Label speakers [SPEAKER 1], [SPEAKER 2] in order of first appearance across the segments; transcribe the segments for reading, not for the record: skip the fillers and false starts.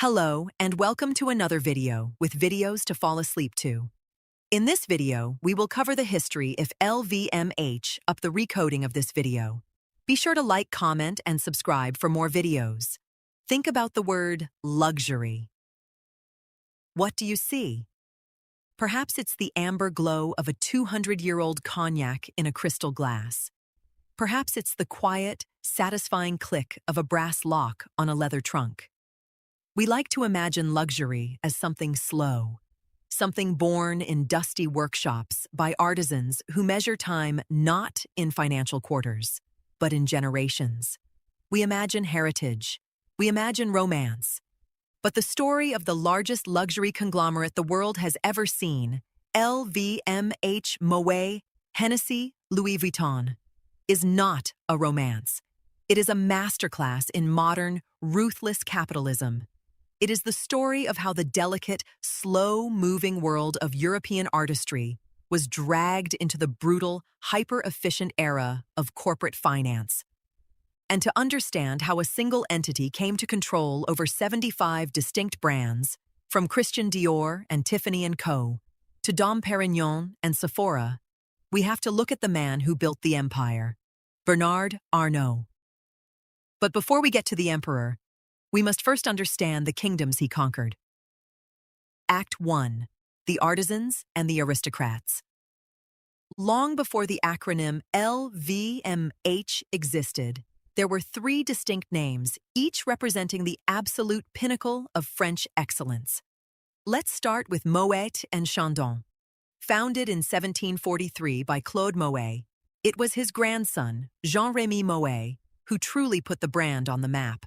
[SPEAKER 1] Hello, and welcome to another video with videos to fall asleep to. In this video, we will cover the history of LVMH up the recoding of this video. Be sure to like, comment, and subscribe for more videos. Think about the word luxury. What do you see? Perhaps it's the amber glow of a 200-year-old cognac in a crystal glass. Perhaps it's the quiet, satisfying click of a brass lock on a leather trunk. We like to imagine luxury as something slow, something born in dusty workshops by artisans who measure time not in financial quarters, but in generations. We imagine heritage. We imagine romance. But the story of the largest luxury conglomerate the world has ever seen, LVMH, Moet, Hennessy, Louis Vuitton, is not a romance. It is a masterclass in modern, ruthless capitalism. It is the story of how the delicate, slow-moving world of European artistry was dragged into the brutal, hyper-efficient era of corporate finance. And to understand how a single entity came to control over 75 distinct brands, from Christian Dior and Tiffany & Co. to Dom Perignon and Sephora, we have to look at the man who built the empire, Bernard Arnault. But before we get to the emperor, we must first understand the kingdoms he conquered. Act 1. The Artisans and the Aristocrats. Long before the acronym LVMH existed, there were three distinct names, each representing the absolute pinnacle of French excellence. Let's start with Moet and Chandon. Founded in 1743 by Claude Moet, it was his grandson, Jean-Remy Moet, who truly put the brand on the map.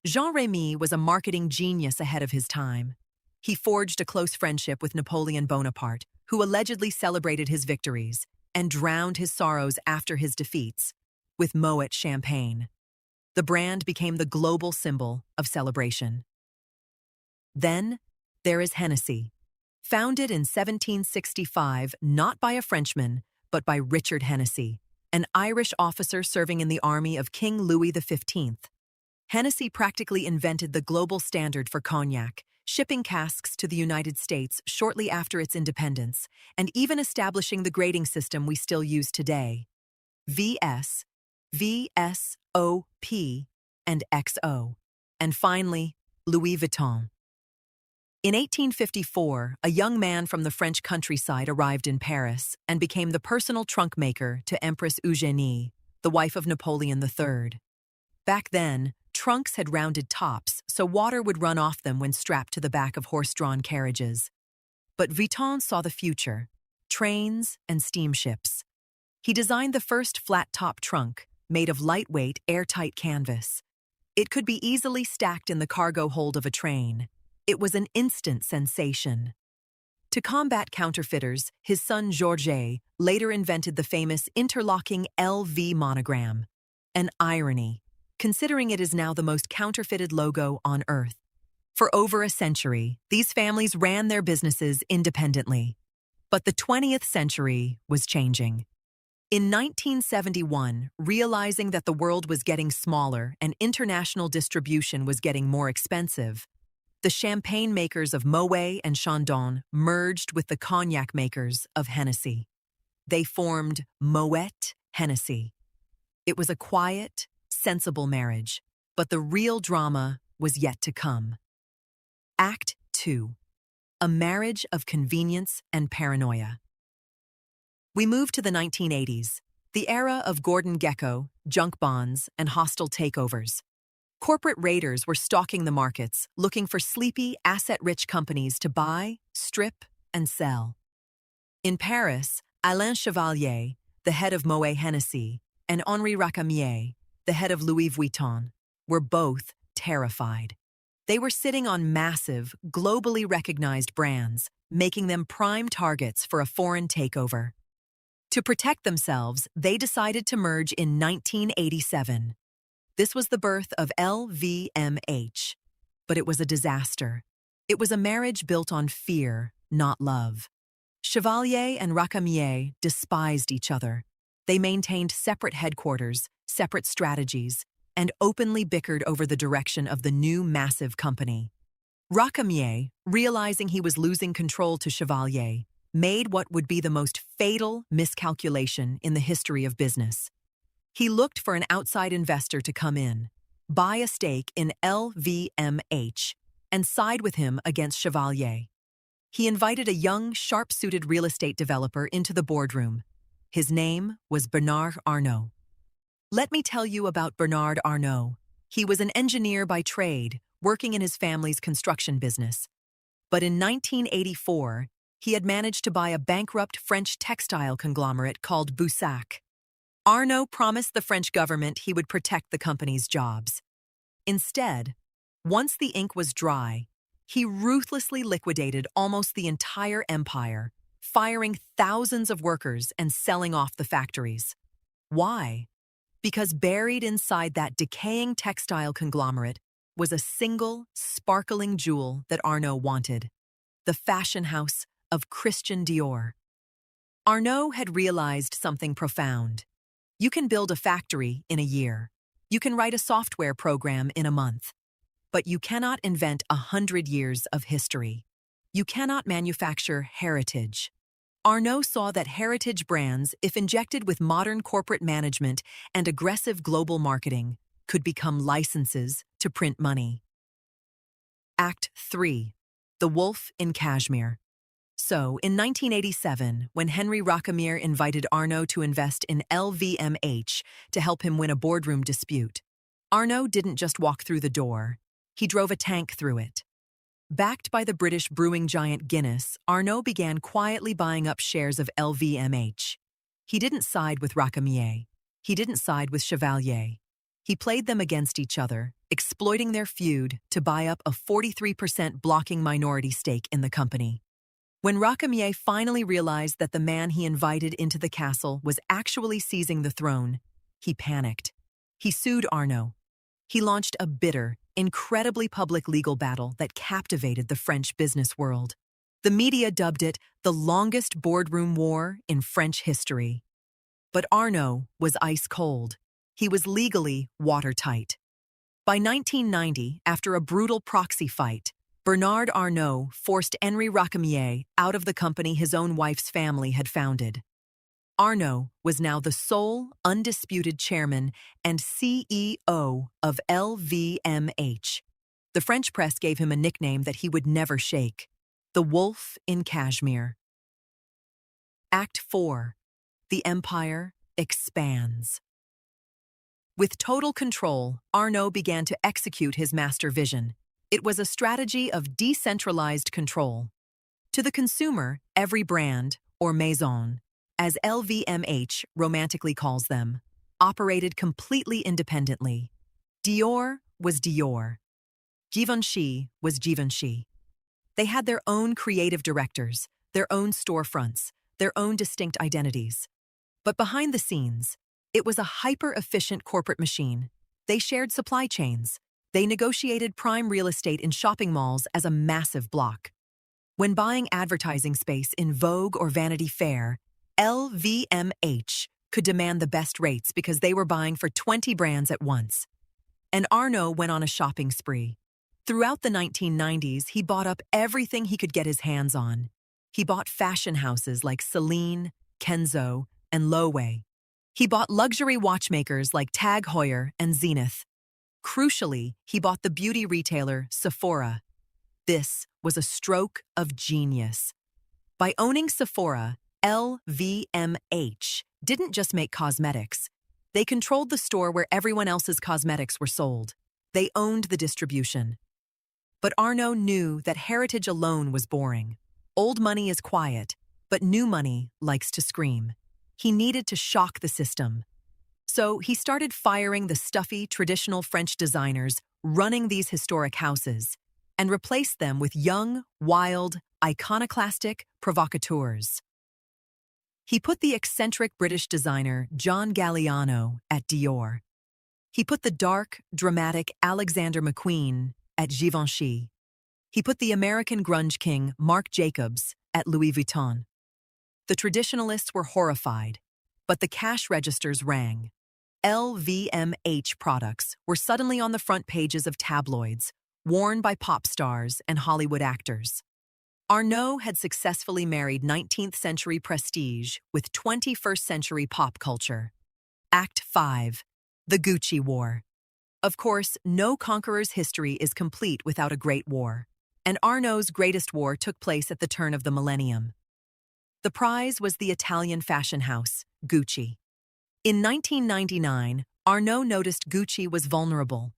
[SPEAKER 1] Jean-Remy was a marketing genius ahead of his time. He forged a close friendship with Napoleon Bonaparte, who allegedly celebrated his victories and drowned his sorrows after his defeats with Moet champagne. The brand became the global symbol of celebration. Then there is Hennessy. Founded in 1765 not by a Frenchman, but by Richard Hennessy, an Irish officer serving in the army of King Louis XV. Hennessy practically invented the global standard for cognac, shipping casks to the United States shortly after its independence, and even establishing the grading system we still use today: VS, VSOP, and XO. And finally, Louis Vuitton. In 1854, a young man from the French countryside arrived in Paris and became the personal trunk maker to Empress Eugénie, the wife of Napoleon III. Back then, trunks had rounded tops, so water would run off them when strapped to the back of horse-drawn carriages. But Vuitton saw the future: trains and steamships. He designed the first flat-top trunk, made of lightweight, airtight canvas. It could be easily stacked in the cargo hold of a train. It was an instant sensation. To combat counterfeiters, his son Georges later invented the famous interlocking LV monogram. An irony, considering it is now the most counterfeited logo on Earth. For over a century, these families ran their businesses independently. But the 20th century was changing. In 1971, realizing that the world was getting smaller and international distribution was getting more expensive, the champagne makers of Moet and Chandon merged with the cognac makers of Hennessy. They formed Moet Hennessy. It was a quiet, sensible marriage, but the real drama was yet to come. Act 2. A marriage of convenience and paranoia. We move to the 1980s, the era of Gordon Gekko, junk bonds, and hostile takeovers. Corporate raiders were stalking the markets, looking for sleepy, asset-rich companies to buy, strip, and sell. In Paris, Alain Chevalier, the head of Moet Hennessy, and Henri Racamier, the head of Louis Vuitton, were both terrified. They were sitting on massive, globally recognized brands, making them prime targets for a foreign takeover. To protect themselves, they decided to merge in 1987. This was the birth of LVMH, but it was a disaster. It was a marriage built on fear, not love. Chevalier and Racamier despised each other. They maintained separate headquarters, separate strategies, and openly bickered over the direction of the new massive company. Racamier, realizing he was losing control to Chevalier, made what would be the most fatal miscalculation in the history of business. He looked for an outside investor to come in, buy a stake in LVMH, and side with him against Chevalier. He invited a young, sharp-suited real estate developer into the boardroom. His name was Bernard Arnault. Let me tell you about Bernard Arnault. He was an engineer by trade, working in his family's construction business. But in 1984, he had managed to buy a bankrupt French textile conglomerate called Boussac. Arnault promised the French government he would protect the company's jobs. Instead, once the ink was dry, he ruthlessly liquidated almost the entire empire, firing thousands of workers and selling off the factories. Why? Because buried inside that decaying textile conglomerate was a single, sparkling jewel that Arnault wanted: the fashion house of Christian Dior. Arnault had realized something profound. You can build a factory in a year. You can write a software program in a month. But you cannot invent 100 years of history. You cannot manufacture heritage. Arnault saw that heritage brands, if injected with modern corporate management and aggressive global marketing, could become licenses to print money. Act 3. The Wolf in Cashmere. So, in 1987, when Henry Racamier invited Arnault to invest in LVMH to help him win a boardroom dispute, Arnault didn't just walk through the door, he drove a tank through it. Backed by the British brewing giant Guinness, Arnault began quietly buying up shares of LVMH. He didn't side with Racamier. He didn't side with Chevalier. He played them against each other, exploiting their feud to buy up a 43% blocking minority stake in the company. When Racamier finally realized that the man he invited into the castle was actually seizing the throne, he panicked. He sued Arnault. He launched a bitter, incredibly public legal battle that captivated the French business world. The media dubbed it the longest boardroom war in French history. But Arnault was ice cold. He was legally watertight. By 1990, after a brutal proxy fight, Bernard Arnault forced Henri Racamier out of the company his own wife's family had founded. Arnault was now the sole, undisputed chairman and CEO of LVMH. The French press gave him a nickname that he would never shake: the Wolf in Cashmere. Act 4. The empire expands. With total control, Arnault began to execute his master vision. It was a strategy of decentralized control. To the consumer, every brand, or maison, as LVMH romantically calls them, operated completely independently. Dior was Dior. Givenchy was Givenchy. They had their own creative directors, their own storefronts, their own distinct identities. But behind the scenes, it was a hyper-efficient corporate machine. They shared supply chains. They negotiated prime real estate in shopping malls as a massive block. When buying advertising space in Vogue or Vanity Fair, LVMH could demand the best rates because they were buying for 20 brands at once. And Arnault went on a shopping spree. Throughout the 1990s, he bought up everything he could get his hands on. He bought fashion houses like Celine, Kenzo, and Loewe. He bought luxury watchmakers like Tag Heuer and Zenith. Crucially, he bought the beauty retailer Sephora. This was a stroke of genius. By owning Sephora, LVMH didn't just make cosmetics. They controlled the store where everyone else's cosmetics were sold. They owned the distribution. But Arnault knew that heritage alone was boring. Old money is quiet, but new money likes to scream. He needed to shock the system. So he started firing the stuffy, traditional French designers running these historic houses and replaced them with young, wild, iconoclastic provocateurs. He put the eccentric British designer John Galliano at Dior. He put the dark, dramatic Alexander McQueen at Givenchy. He put the American grunge king Marc Jacobs at Louis Vuitton. The traditionalists were horrified, but the cash registers rang. LVMH products were suddenly on the front pages of tabloids, worn by pop stars and Hollywood actors. Arnault had successfully married 19th century prestige with 21st century pop culture. Act 5. The Gucci War. Of course, no conqueror's history is complete without a great war, and Arnault's greatest war took place at the turn of the millennium. The prize was the Italian fashion house, Gucci. In 1999, Arnault noticed Gucci was vulnerable.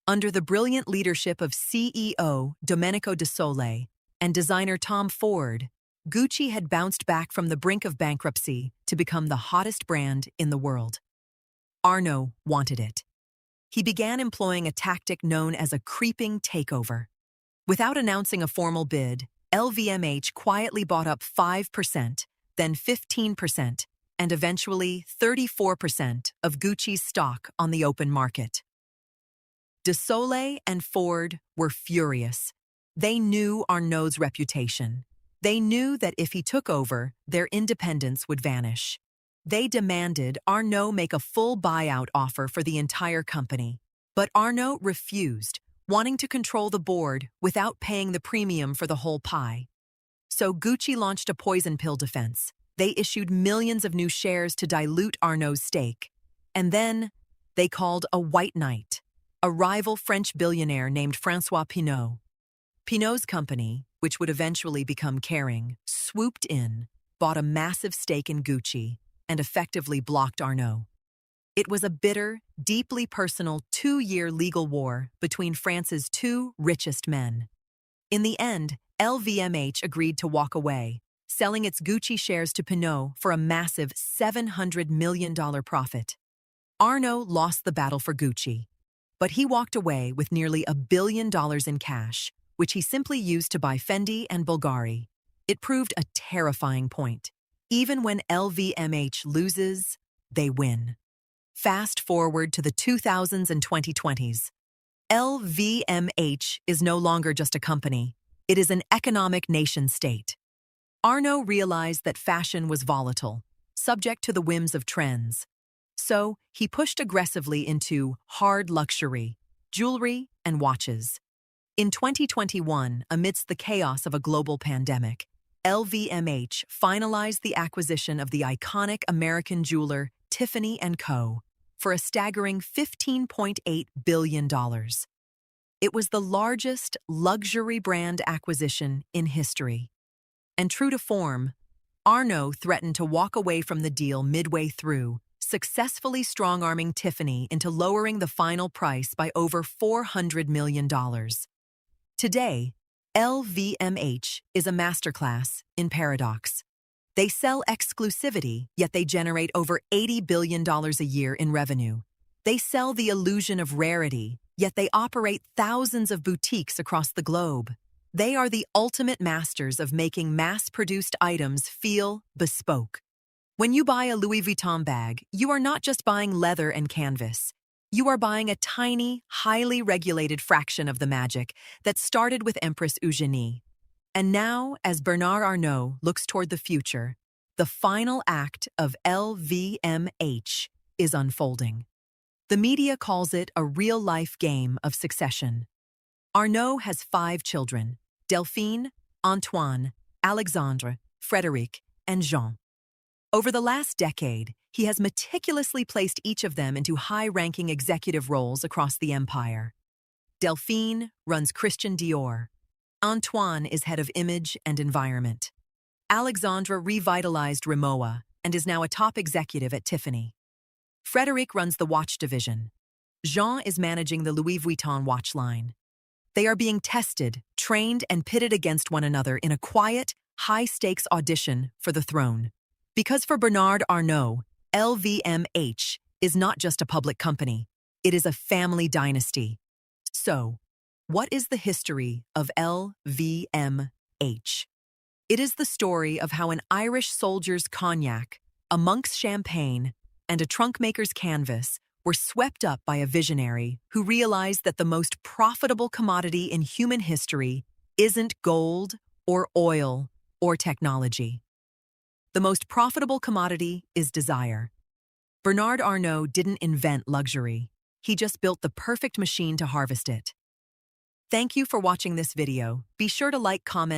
[SPEAKER 1] Under the brilliant leadership of CEO Domenico De Sole and designer Tom Ford, Gucci had bounced back from the brink of bankruptcy to become the hottest brand in the world. Arnault wanted it. He began employing a tactic known as a creeping takeover. Without announcing a formal bid, LVMH quietly bought up 5%, then 15%, and eventually 34% of Gucci's stock on the open market. De Sole and Ford were furious. They knew Arnault's reputation. They knew that if he took over, their independence would vanish. They demanded Arnault make a full buyout offer for the entire company. But Arnault refused, wanting to control the board without paying the premium for the whole pie. So Gucci launched a poison pill defense. They issued millions of new shares to dilute Arnault's stake. And then they called a white knight, a rival French billionaire named François Pinault. Pinault's company, which would eventually become Kering, swooped in, bought a massive stake in Gucci, and effectively blocked Arnault. It was a bitter, deeply personal 2-year legal war between France's two richest men. In the end, LVMH agreed to walk away, selling its Gucci shares to Pinault for a massive $700 million profit. Arnault lost the battle for Gucci, but he walked away with nearly $1 billion in cash, which he simply used to buy Fendi and Bulgari. It proved a terrifying point. Even when LVMH loses, they win. Fast forward to the 2000s and 2020s. LVMH is no longer just a company. It is an economic nation-state. Arnault realized that fashion was volatile, subject to the whims of trends. So he pushed aggressively into hard luxury, jewelry, and watches. In 2021, amidst the chaos of a global pandemic, LVMH finalized the acquisition of the iconic American jeweler Tiffany & Co. for a staggering $15.8 billion. It was the largest luxury brand acquisition in history. And true to form, Arnault threatened to walk away from the deal midway through, successfully strong-arming Tiffany into lowering the final price by over $400 million. Today, LVMH is a masterclass in paradox. They sell exclusivity, yet they generate over $80 billion a year in revenue. They sell the illusion of rarity, yet they operate thousands of boutiques across the globe. They are the ultimate masters of making mass-produced items feel bespoke. When you buy a Louis Vuitton bag, you are not just buying leather and canvas. You are buying a tiny, highly regulated fraction of the magic that started with Empress Eugénie. And now, as Bernard Arnault looks toward the future, the final act of LVMH is unfolding. The media calls it a real-life game of succession. Arnault has 5 children: Delphine, Antoine, Alexandre, Frédéric, and Jean. Over the last decade, he has meticulously placed each of them into high-ranking executive roles across the empire. Delphine runs Christian Dior. Antoine is head of image and environment. Alexandre revitalized Rimowa and is now a top executive at Tiffany. Frédéric runs the watch division. Jean is managing the Louis Vuitton watch line. They are being tested, trained, and pitted against one another in a quiet, high-stakes audition for the throne. Because for Bernard Arnault, LVMH is not just a public company. It is a family dynasty. So, what is the history of LVMH? It is the story of how an Irish soldier's cognac, a monk's champagne, and a trunkmaker's canvas were swept up by a visionary who realized that the most profitable commodity in human history isn't gold or oil or technology. The most profitable commodity is desire. Bernard Arnault didn't invent luxury. He just built the perfect machine to harvest it. Thank you for watching this video. Be sure to like, comment,